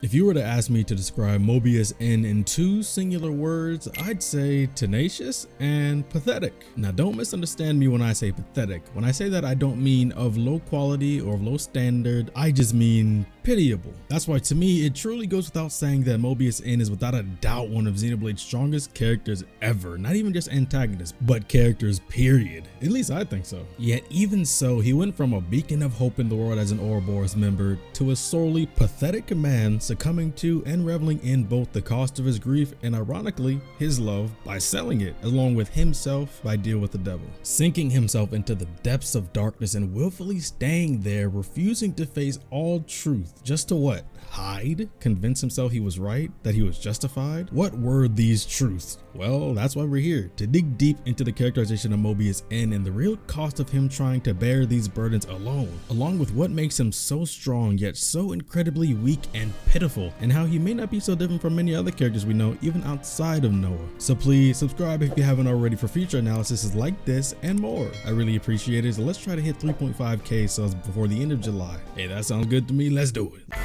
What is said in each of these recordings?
If you were to ask me to describe Moebius in two singular words, I'd say tenacious and pathetic. Now don't misunderstand me when I say pathetic. When I say that, I don't mean of low quality or of low standard, I just mean pitiable. That's why to me, it truly goes without saying that Moebius is without a doubt one of Xenoblade's strongest characters ever. Not even just antagonists, but characters period. At least I think so. Yet even so, he went from a beacon of hope in the world as an Ouroboros member to a sorely pathetic man succumbing to and reveling in both the cost of his grief and ironically his love by selling it, along with himself by deal with the devil, sinking himself into the depths of darkness and willfully staying there, refusing to face all truth, just to what? Hide? Convince himself he was right, that he was justified? What were these truths? Well, that's why we're here, to dig deep into the characterization of Moebius and the real cost of him trying to bear these burdens alone, along with what makes him so strong yet so incredibly weak and pitiful, and how he may not be so different from many other characters we know even outside of Noah. So please subscribe if you haven't already for future analyses like this and more. I really appreciate it, so let's try to hit 3.5k subs before the end of July. Hey, that sounds good to me, let's do it.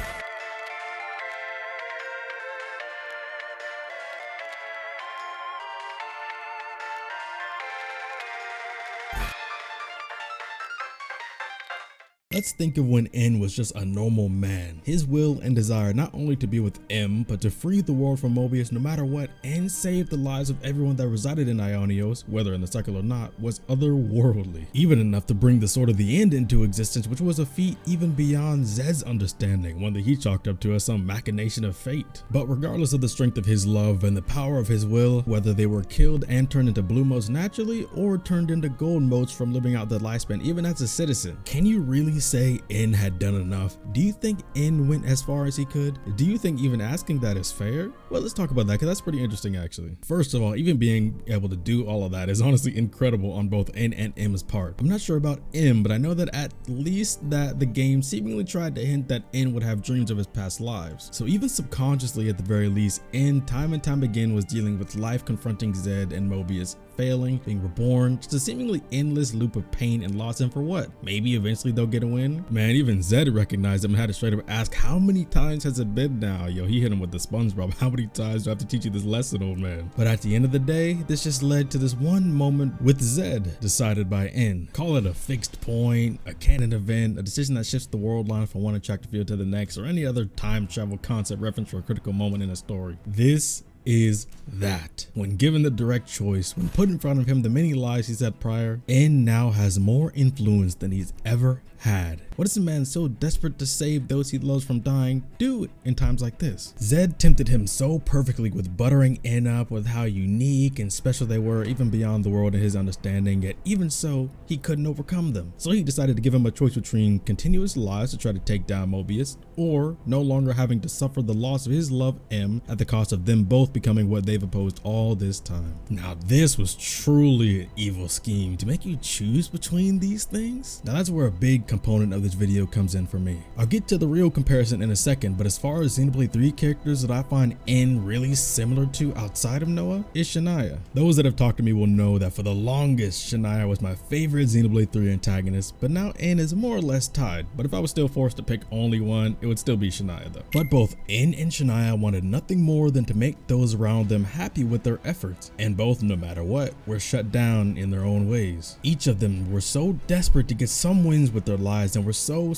Let's think of when N was just a normal man. His will and desire not only to be with M, but to free the world from Moebius no matter what and save the lives of everyone that resided in Ionios, whether in the cycle or not, was otherworldly. Even enough to bring the Sword of the End into existence, which was a feat even beyond Zed's understanding, one that he chalked up to as some machination of fate. But regardless of the strength of his love and the power of his will, whether they were killed and turned into blue motes naturally or turned into gold motes from living out their lifespan even as a citizen, can you really say N had done enough? Do you think N went as far as he could? Do you think even asking that is fair? Well, let's talk about that because that's pretty interesting actually. First of all, even being able to do all of that is honestly incredible on both N and M's part. I'm not sure about M, but I know that at least that the game seemingly tried to hint that N would have dreams of his past lives. So even subconsciously at the very least, N time and time again was dealing with life confronting Zed and Moebius, failing, being reborn, just a seemingly endless loop of pain and loss, and for what? Maybe eventually they'll get a win? Man, even Zed recognized him and had to straight up ask, how many times has it been now? Yo, he hit him with the SpongeBob. How many times do I have to teach you this lesson, old man? But at the end of the day, this just led to this one moment with Zed, decided by N. Call it a fixed point, a canon event, a decision that shifts the world line from one attractive field to the next, or any other time travel concept reference for a critical moment in a story. This is that. When given the direct choice, when put in front of him the many lies he said prior, N now has more influence than he's ever had. What does a man so desperate to save those he loves from dying do in times like this? Zed tempted him so perfectly with buttering N up with how unique and special they were even beyond the world and his understanding, yet even so, he couldn't overcome them. So he decided to give him a choice between continuous lies to try to take down Moebius, or no longer having to suffer the loss of his love M at the cost of them both becoming what they've opposed all this time. Now this was truly an evil scheme to make you choose between these things. Now that's where a big component of this video comes in for me. I'll get to the real comparison in a second, but as far as Xenoblade 3 characters that I find N really similar to outside of Noah is Shania. Those that have talked to me will know that for the longest, Shania was my favorite Xenoblade 3 antagonist, but now N is more or less tied. But if I was still forced to pick only one, it would still be Shania though. But both N and Shania wanted nothing more than to make those around them happy with their efforts, and both, no matter what, were shut down in their own ways. Each of them were so desperate to get some wins with their lives and were so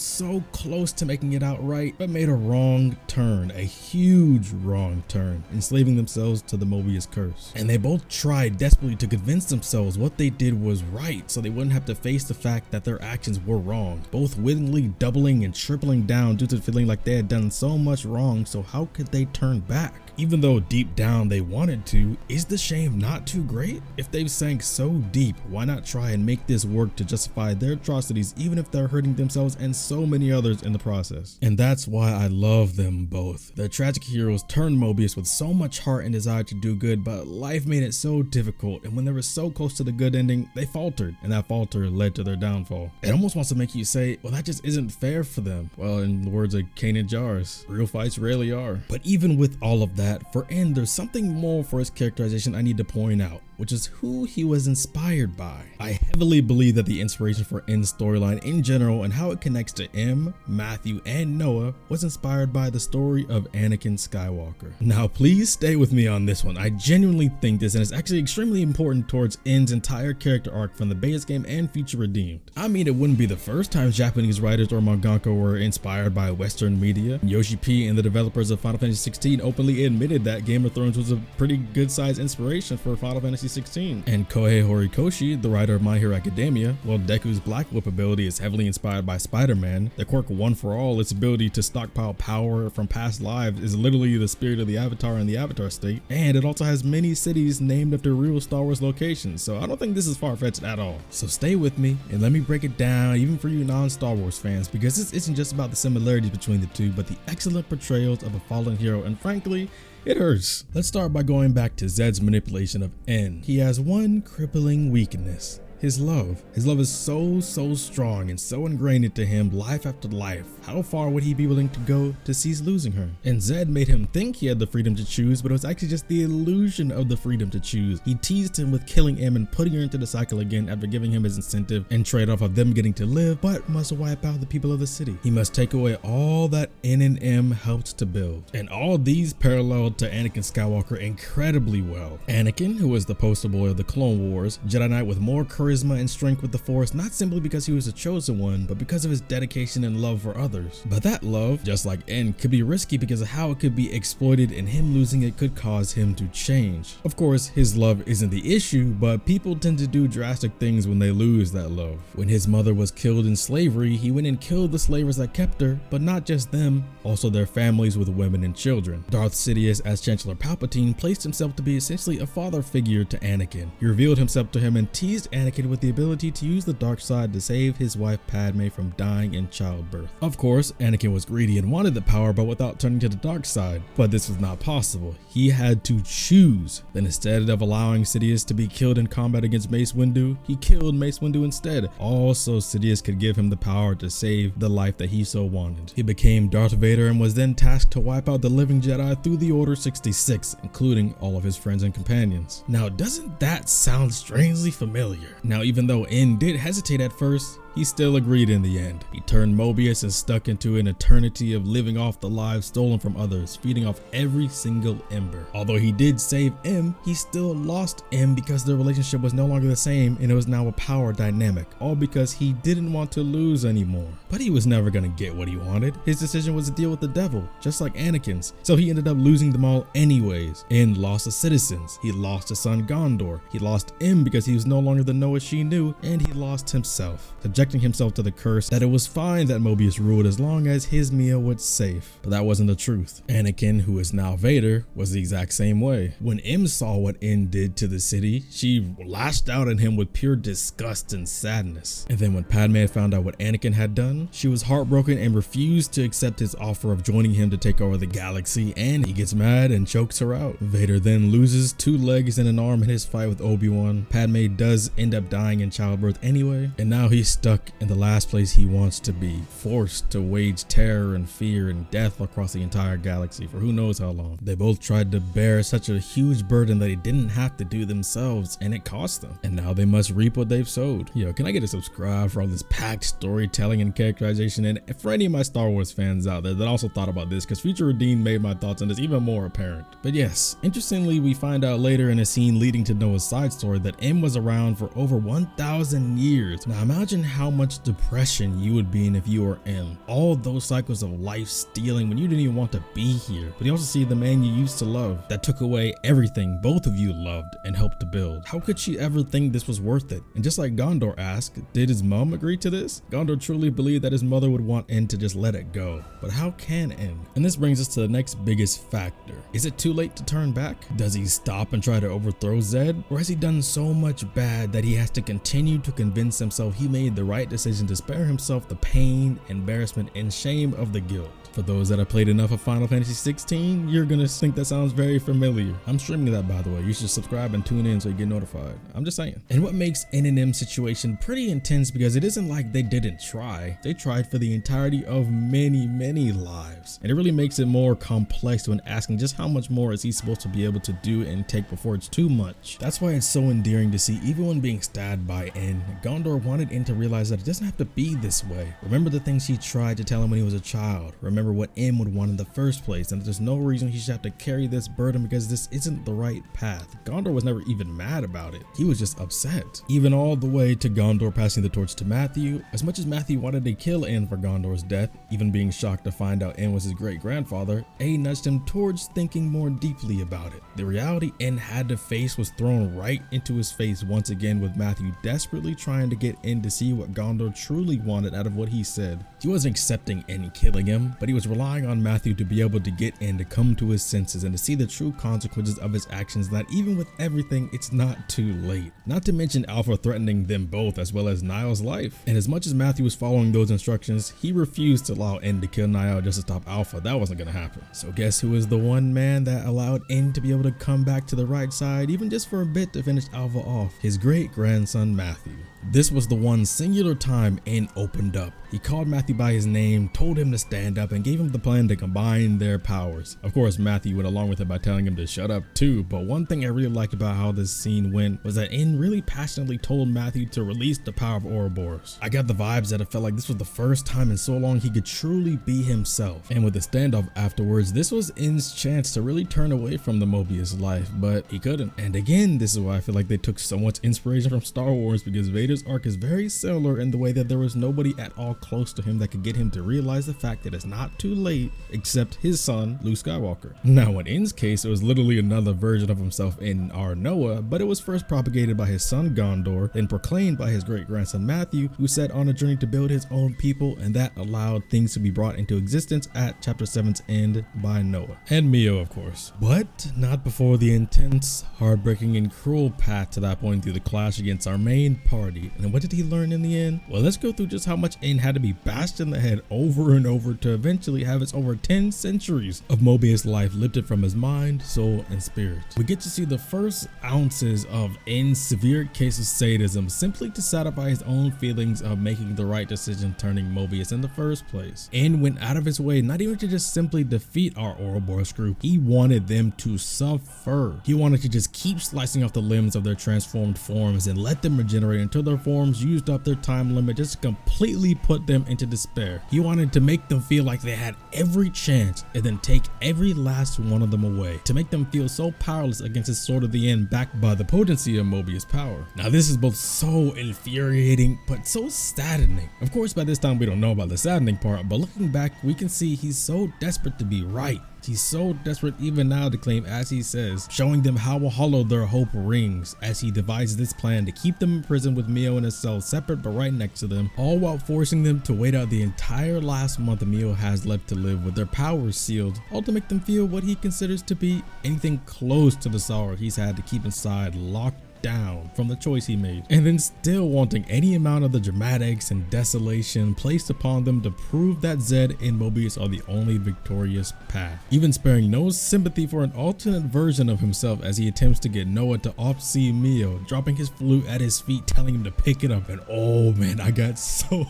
close to making it outright, but made a wrong turn, a huge wrong turn, enslaving themselves to the Moebius curse. And they both tried desperately to convince themselves what they did was right so they wouldn't have to face the fact that their actions were wrong, both willingly doubling and tripling down due to feeling like they had done so much wrong, so how could they turn back? Even though deep down they wanted to, is the shame not too great? If they've sank so deep, why not try and make this work to justify their atrocities even if they're hurting themselves and so many others in the process? And that's why I love them both. The tragic heroes turned Moebius with so much heart and desire to do good, but life made it so difficult, and when they were so close to the good ending, they faltered, and that falter led to their downfall. It almost wants to make you say, well, that just isn't fair for them. Well, in the words of Kanan Jarrus, real fights rarely are. But even with all of that, that, for N, there's something more for his characterization I need to point out, which is who he was inspired by. I heavily believe that the inspiration for N's storyline in general and how it connects to M, Matthew, and Noah was inspired by the story of Anakin Skywalker. Now please stay with me on this one. I genuinely think this, and it's actually extremely important towards N's entire character arc from the base game and Future Redeemed. I mean, it wouldn't be the first time Japanese writers or mangaka were inspired by Western media. Yoshi P and the developers of Final Fantasy 16 openly admitted that Game of Thrones was a pretty good sized inspiration for Final Fantasy 16. And Kohei Horikoshi, the writer of My Hero Academia, well, Deku's Black Whip ability is heavily inspired by Spider-Man. The quirk One for All, its ability to stockpile power from past lives, is literally the spirit of the Avatar in the Avatar state. And it also has many cities named after real Star Wars locations, so I don't think this is far-fetched at all. So stay with me and let me break it down, even for you non-Star Wars fans, because this isn't just about the similarities between the two, but the excellent portrayals of a fallen hero, and frankly, it hurts. Let's start by going back to Zed's manipulation of N. He has one crippling weakness: his love. His love is so strong and so ingrained into him life after life. How far would he be willing to go to cease losing her? And Zed made him think he had the freedom to choose, but it was actually just the illusion of the freedom to choose. He teased him with killing M and putting her into the cycle again after giving him his incentive and trade-off of them getting to live, but must wipe out the people of the city. He must take away all that N and M helped to build. And all these paralleled to Anakin Skywalker incredibly well. Anakin, who was the poster boy of the Clone Wars, Jedi Knight with more charisma and strength with the Force, not simply because he was a chosen one, but because of his dedication and love for others. But that love, just like N, could be risky because of how it could be exploited, and him losing it could cause him to change. Of course, his love isn't the issue, but people tend to do drastic things when they lose that love. When his mother was killed in slavery, he went and killed the slavers that kept her, but not just them, also their families with women and children. Darth Sidious, as Chancellor Palpatine, placed himself to be essentially a father figure to Anakin. He revealed himself to him and teased Anakin with the ability to use the dark side to save his wife Padme from dying in childbirth. Of course, Anakin was greedy and wanted the power, but without turning to the dark side. But this was not possible. He had to choose. Then instead of allowing Sidious to be killed in combat against Mace Windu, he killed Mace Windu instead. Also, Sidious could give him the power to save the life that he so wanted. He became Darth Vader and was then tasked to wipe out the living Jedi through the Order 66, including all of his friends and companions. Now, doesn't that sound strangely familiar? Now, even though N did hesitate at first, he still agreed in the end. He turned Moebius and stuck into an eternity of living off the lives stolen from others, feeding off every single ember. Although he did save M, he still lost M because their relationship was no longer the same and it was now a power dynamic, all because he didn't want to lose anymore. But he was never gonna get what he wanted. His decision was to deal with the devil, just like Anakin's, so he ended up losing them all anyways. N lost the citizens, he lost his son Gondor, he lost M because he was no longer the Noah she knew, and he lost himself, subjecting himself to the curse that it was fine that Moebius ruled as long as his Mia was safe. But that wasn't the truth. Anakin, who is now Vader, was the exact same way. When M saw what N did to the city, she lashed out at him with pure disgust and sadness. And then when Padme found out what Anakin had done, she was heartbroken and refused to accept his offer of joining him to take over the galaxy, and he gets mad and chokes her out. Vader then loses 2 legs and an arm in his fight with Obi-Wan. Padme does end up dying in childbirth anyway, and now he's stuck in the last place he wants to be, forced to wage terror and fear and death across the entire galaxy for who knows how long. They both tried to bear such a huge burden that they didn't have to do themselves, and it cost them. And now they must reap what they've sowed. Yo, can I get a subscribe for all this packed storytelling and characterization? And for any of my Star Wars fans out there that also thought about this, because Future Redeemed made my thoughts on this even more apparent. But yes, interestingly, we find out later in a scene leading to Noah's side story that M was around for over 1,000 years. Now imagine how much depression you would be in if you were M. All those cycles of life stealing when you didn't even want to be here. But you also see the man you used to love that took away everything both of you loved and helped to build. How could she ever think this was worth it? And just like Gondor asked, did his mom agree to this? Gondor truly believed that his mother would want N to just let it go. But how can N? And this brings us to the next biggest factor. Is it too late to turn back? Does he stop and try to overthrow Zed? Or has he done so much bad that he has to continue to convince himself he made the right decision to spare himself the pain, embarrassment, and shame of the guilt? For those that have played enough of Final Fantasy 16, you're gonna think that sounds very familiar. I'm streaming that, by the way. You should subscribe and tune in so you get notified. I'm just saying. And what makes N and M's situation pretty intense, because it isn't like they didn't try. They tried for the entirety of many lives. And it really makes it more complex when asking just how much more is he supposed to be able to do and take before it's too much. That's why it's so endearing to see, even when being stabbed by N, Gondor wanted N to realize that it doesn't have to be this way. Remember the things he tried to tell him when he was a child. Remember what M would want in the first place, and there's no reason he should have to carry this burden because this isn't the right path. Gondor was never even mad about it. He was just upset. Even all the way to Gondor passing the torch to Matthew. As much as Matthew wanted to kill N for Gondor's death, even being shocked to find out N was his great-grandfather, A nudged him towards thinking more deeply about it. The reality N had to face was thrown right into his face once again, with Matthew desperately trying to get N to see what Gondor truly wanted out of what he said. He wasn't accepting N killing him, but he was relying on Matthew to be able to get N to come to his senses and to see the true consequences of his actions, that even with everything, it's not too late. Not to mention Alpha threatening them both, as well as Niall's life. And as much as Matthew was following those instructions, he refused to allow N to kill Niall just to stop Alpha. That wasn't gonna happen. So guess who is the one man that allowed N to be able to come back to the right side, even just for a bit, to finish Alpha off? His great-grandson Matthew. This was the one singular time N opened up. He called Matthew by his name, told him to stand up, and gave him the plan to combine their powers. Of course, Matthew went along with it by telling him to shut up too, but one thing I really liked about how this scene went was that N really passionately told Matthew to release the power of Ouroboros. I got the vibes that it felt like this was the first time in so long he could truly be himself. And with the standoff afterwards, this was N's chance to really turn away from the Moebius life, but he couldn't. And again, this is why I feel like they took so much inspiration from Star Wars, because Vader's arc is very similar in the way that there was nobody at all close to him that could get him to realize the fact that it's not too late, except his son Luke Skywalker. Now in N's case, it was literally another version of himself in Noah, but it was first propagated by his son Gondor, then proclaimed by his great-grandson Matthew, who set on a journey to build his own people, and that allowed things to be brought into existence at chapter 7's end by Noah and Mio, of course. But not before the intense, heartbreaking, and cruel path to that point through the clash against our main party. And what did he learn in the end? Well, let's go through just how much N had to be bashed in the head over and over to eventually have its over 10 centuries of Moebius life lifted from his mind, soul, and spirit. We get to see the first ounces of N's severe case of sadism, simply to satisfy his own feelings of making the right decision turning Moebius in the first place. N went out of his way not even to just simply defeat our Ouroboros group, he wanted them to suffer. He wanted to just keep slicing off the limbs of their transformed forms and let them regenerate until their forms used up their time limit, just to completely put them into despair. He wanted to make them feel like they had every chance and then take every last one of them away, to make them feel so powerless against his sword of the end, backed by the potency of Moebius' power. Now this is both so infuriating but so saddening. Of course, by this time we don't know about the saddening part, but looking back we can see he's so desperate to be right. He's so desperate even now to claim, as he says, showing them how hollow their hope rings, as he devises this plan to keep them in prison with Mio in a cell separate but right next to them, all while forcing them to wait out the entire last month Mio has left to live with their powers sealed, all to make them feel what he considers to be anything close to the sorrow he's had to keep inside, locked down from the choice he made, and then still wanting any amount of the dramatics and desolation placed upon them to prove that Zed and Moebius are the only victorious path, even sparing no sympathy for an alternate version of himself as he attempts to get Noah to off-see Mio, dropping his flute at his feet, telling him to pick it up. And oh man, I got so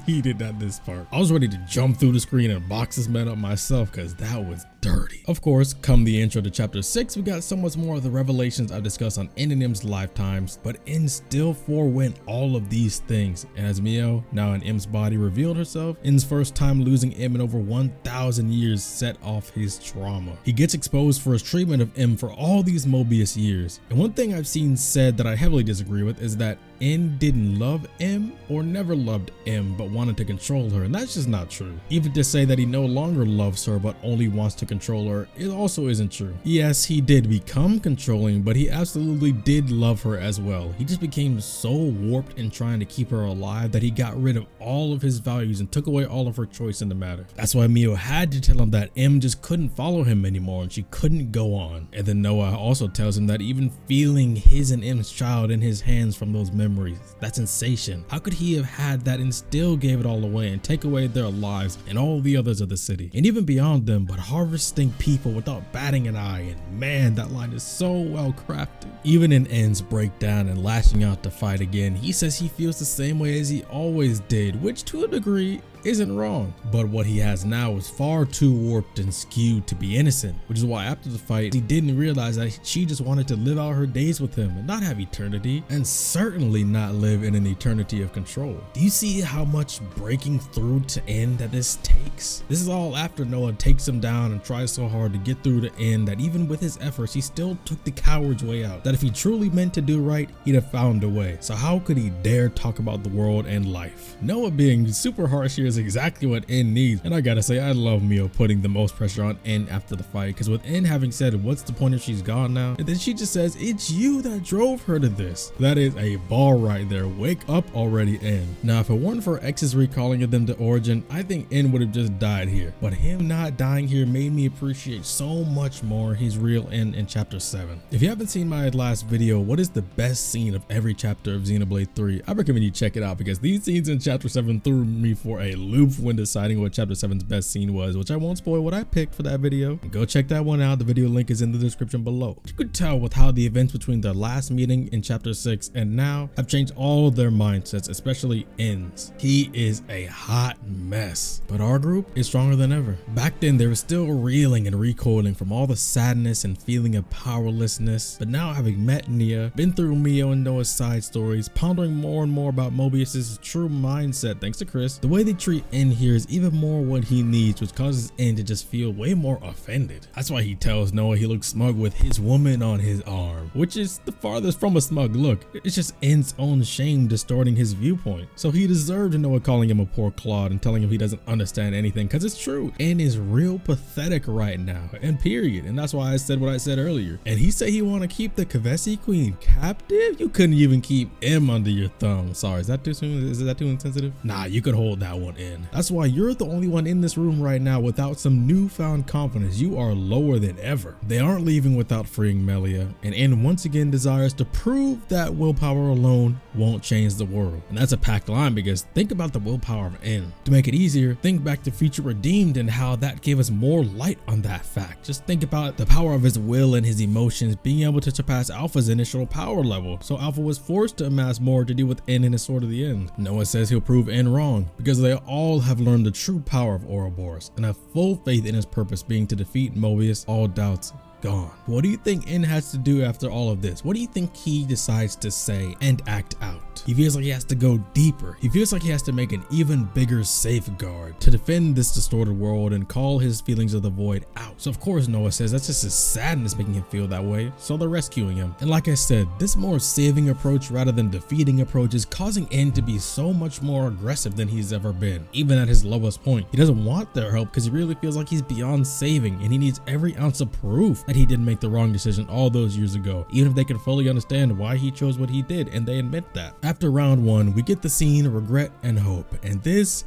heated at this part. I was ready to jump through the screen and box this man up myself, because that was dirty. Of course, come the intro to chapter 6, we got so much more of the revelations I've discussed on N and M's lifetimes, but N still forewent all of these things. And as Mio, now in M's body, revealed herself, N's first time losing M in over 1,000 years set off his trauma. He gets exposed for his treatment of M for all these Moebius years. And one thing I've seen said that I heavily disagree with is that N didn't love M or never loved M but wanted to control her, and that's just not true. Even to say that he no longer loves her but only wants to control her, it also isn't true. Yes, he did become controlling, but he absolutely did love her as well. He just became so warped in trying to keep her alive that he got rid of all of his values and took away all of her choice in the matter. That's why Mio had to tell him that M just couldn't follow him anymore and she couldn't go on. And then Noah also tells him that even feeling his and M's child in his hands from those memories memories, that sensation. How could he have had that and still gave it all away and take away their lives and all the others of the city, and even beyond them, but harvesting people without batting an eye? And man, that line is so well crafted. Even in N's breakdown and lashing out to fight again, he says he feels the same way as he always did, which to a degree isn't wrong, but what he has now is far too warped and skewed to be innocent, which is why after the fight he didn't realize that she just wanted to live out her days with him and not have eternity, and certainly not live in an eternity of control. Do you see how much breaking through to N that this takes? This is all after Noah takes him down and tries so hard to get through to N that even with his efforts he still took the coward's way out, that if he truly meant to do right he'd have found a way. So how could he dare talk about the world and life? Noah being super harsh here is exactly what N needs, and I gotta say I love Mio putting the most pressure on N after the fight, because with N having said what's the point if she's gone now, and then she just says it's you that drove her to this. That is a ball right there. Wake up already, N. Now if it weren't for X's recalling of them to Origin, I think N would have just died here, but him not dying here made me appreciate so much more his real N in chapter 7. If you haven't seen my last video, what is the best scene of every chapter of Xenoblade 3, I recommend you check it out, because these scenes in chapter 7 threw me for a loop when deciding what chapter 7's best scene was, which I won't spoil what I picked for that video. Go check that one out. The video link is in the description below. You could tell with how the events between their last meeting in chapter 6 and now have changed all their mindsets, especially N's. He is a hot mess, but our group is stronger than ever. Back then they were still reeling and recoiling from all the sadness and feeling of powerlessness, but now having met Nia, been through Mio and Noah's side stories, pondering more and more about Moebius's true mindset thanks to Chris, the way they treat N here is even more what he needs, which causes N to just feel way more offended. That's why he tells Noah he looks smug with his woman on his arm, which is the farthest from a smug look. It's just N's own shame distorting his viewpoint. So he deserved Noah calling him a poor clod and telling him he doesn't understand anything, because it's true. N is real pathetic right now, and period. And that's why I said what I said earlier. And he said he want to keep the Kavesi queen captive? You couldn't even keep M under your thumb. Sorry, is that too soon? Is that too insensitive? Nah, you could hold that one in. That's why you're the only one in this room right now without some newfound confidence. You are lower than ever. They aren't leaving without freeing Melia, and N once again desires to prove that willpower alone won't change the world. And that's a packed line, because think about the willpower of N. To make it easier, think back to Future Redeemed and how that gave us more light on that fact. Just think about the power of his will and his emotions being able to surpass Alpha's initial power level. So Alpha was forced to amass more to deal with N in his Sword of the End. Noah says he'll prove N wrong, because they all have learned the true power of Ouroboros and have full faith in his purpose being to defeat Moebius. All doubts gone. What do you think N has to do after all of this? What do you think he decides to say and act out? He feels like he has to go deeper. He feels like he has to make an even bigger safeguard to defend this distorted world and call his feelings of the void out. So of course Noah says that's just his sadness making him feel that way, so they're rescuing him. And like I said, this more saving approach rather than defeating approach is causing N to be so much more aggressive than he's ever been. Even at his lowest point, he doesn't want their help because he really feels like he's beyond saving, and he needs every ounce of proof that he didn't make the wrong decision all those years ago, even if they can fully understand why he chose what he did, and they admit that. After round 1, we get the scene regret and hope, and this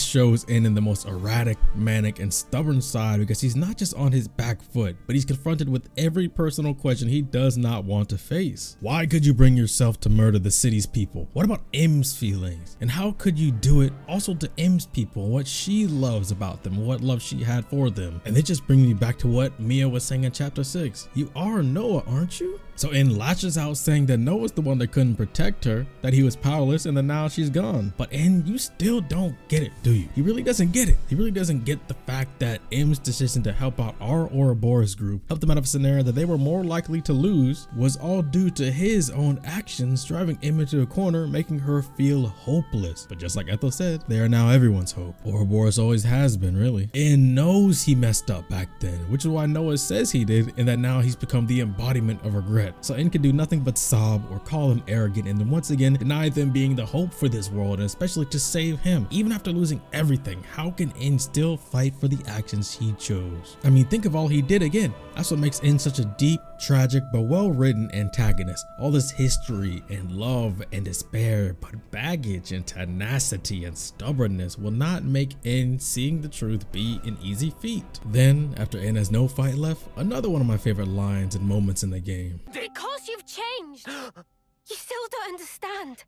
shows N in the most erratic, manic, and stubborn side, because he's not just on his back foot, but he's confronted with every personal question he does not want to face. Why could you bring yourself to murder the city's people? What about M's feelings? And how could you do it also to M's people, what she loves about them, what love she had for them? And it just brings me back to what Mia was saying in chapter 6. You are Noah, aren't you? So N lashes out saying that Noah's the one that couldn't protect her, that he was powerless, and that now she's gone. But N, you still don't get it, do you? He really doesn't get it. He really doesn't get the fact that M's decision to help out our Ouroboros group, help them out of a scenario that they were more likely to lose, was all due to his own actions, driving M into a corner, making her feel hopeless. But just like Ethel said, they are now everyone's hope. Ouroboros always has been, really. N knows he messed up back then, which is why Noah says he did, and that now he's become the embodiment of regret. So N can do nothing but sob or call him arrogant, and then once again deny them being the hope for this world, and especially to save him. Even after losing everything, how can N still fight for the actions he chose? I mean, think of all he did again. That's what makes N such a deep, tragic, but well-written antagonist. All this history and love and despair, but baggage and tenacity and stubbornness will not make N seeing the truth be an easy feat. Then, after N has no fight left, another one of my favorite lines and moments in the game. Because you've changed, you still don't understand.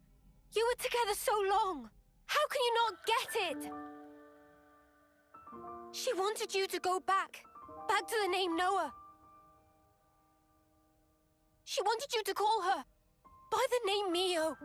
You were together so long. How can you not get it? She wanted you to go back to the name Noah. She wanted you to call her by the name Mio.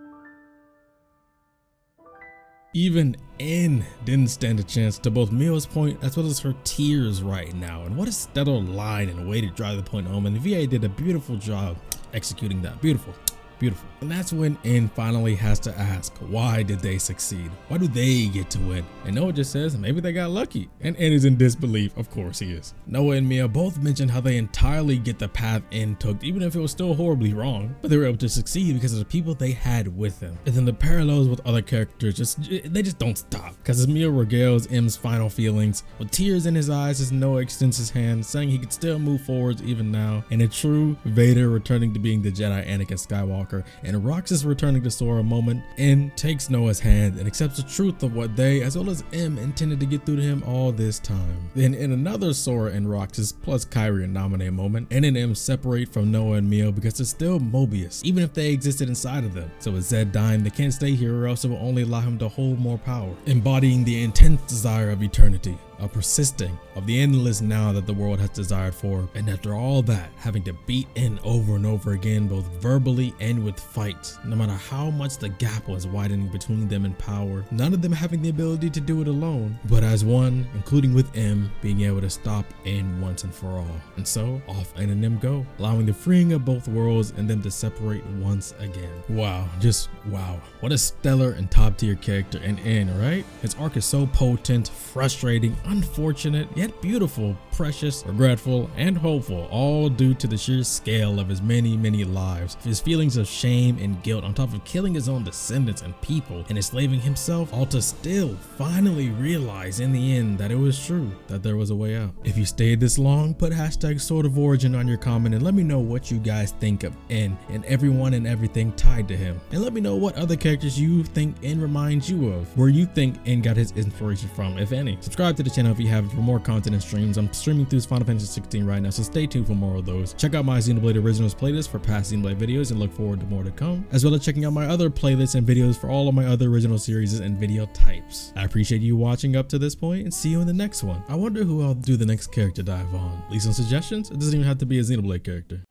Even N didn't stand a chance, to both Mio's point as well as her tears right now. And what a stellar line and way to drive the point home. And the VA did a beautiful job executing that. Beautiful. Beautiful. And that's when N finally has to ask, why did they succeed? Why do they get to win? And Noah just says maybe they got lucky. And N is in disbelief. Of course he is. Noah and Mia both mentioned how they entirely get the path N took, even if it was still horribly wrong, but they were able to succeed because of the people they had with them. And then the parallels with other characters they just don't stop. Because as Mia regales M's final feelings, with tears in his eyes as Noah extends his hand, saying he could still move forwards even now. And a true Vader returning to being the Jedi Anakin Skywalker, and Roxas returning to Sora moment, N takes Noah's hand and accepts the truth of what they, as well as M, intended to get through to him all this time. Then in another Sora and Roxas plus Kyrie and Naminé moment, N and M separate from Noah and Mio because they're still Moebius, even if they existed inside of them. So with Zed dying, they can't stay here or else it will only allow him to hold more power, embodying the intense desire of eternity, a persisting of the endless now that the world has desired for. And after all that, having to beat N over and over again, both verbally and with fights, no matter how much the gap was widening between them in power, none of them having the ability to do it alone, but as one, including with M being able to stop N once and for all. And so off N and M go, allowing the freeing of both worlds and them to separate once again. Wow, just wow. What a stellar and top tier character in N, right? His arc is so potent, frustrating, unfortunate, yet beautiful, precious, regretful, and hopeful, all due to the sheer scale of his many lives, his feelings of shame and guilt on top of killing his own descendants and people and enslaving himself, all to still finally realize in the end that it was true, that there was a way out. If you stayed this long, put hashtag Sword of Origin on your comment and let me know what you guys think of N and everyone and everything tied to him. And let me know what other characters you think N reminds you of, where you think N got his inspiration from, if any. Subscribe to the channel if you haven't for more content and streams. I'm streaming through Final Fantasy 16 right now, so stay tuned for more of those. Check out my Xenoblade Originals playlist for past Xenoblade videos and look forward to more to come, as well as checking out my other playlists and videos for all of my other original series and video types. I appreciate you watching up to this point and see you in the next one. I wonder who I'll do the next character dive on. Leave some suggestions. It doesn't even have to be a Xenoblade character.